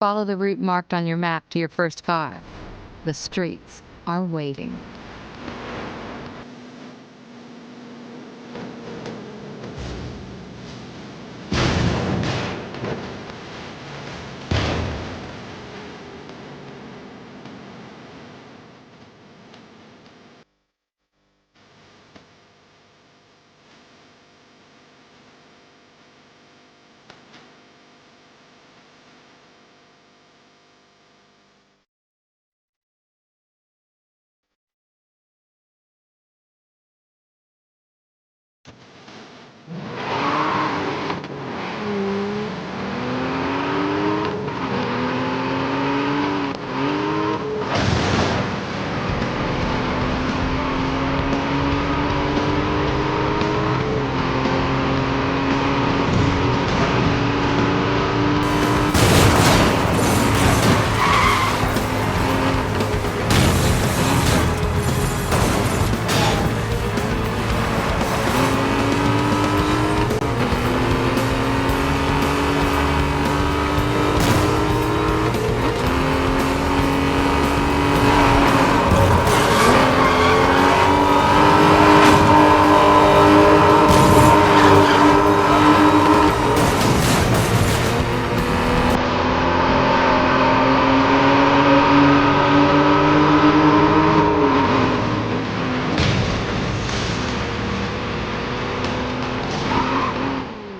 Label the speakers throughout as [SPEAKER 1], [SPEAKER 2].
[SPEAKER 1] Follow the route marked on your map to your first car. The streets are waiting.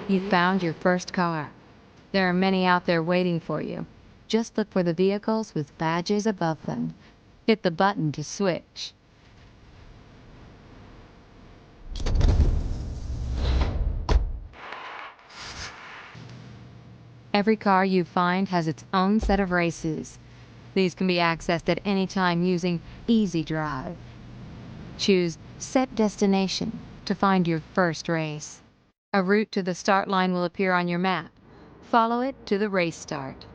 [SPEAKER 1] You found your first car. There are many out there waiting for you. Just look for the vehicles with badges above them. Hit the button to switch. Every car you find has its own set of races. These can be accessed at any time using Easy Drive. Choose Set Destination to find your first race. A route to the start line will appear on your map. Follow it to the race start.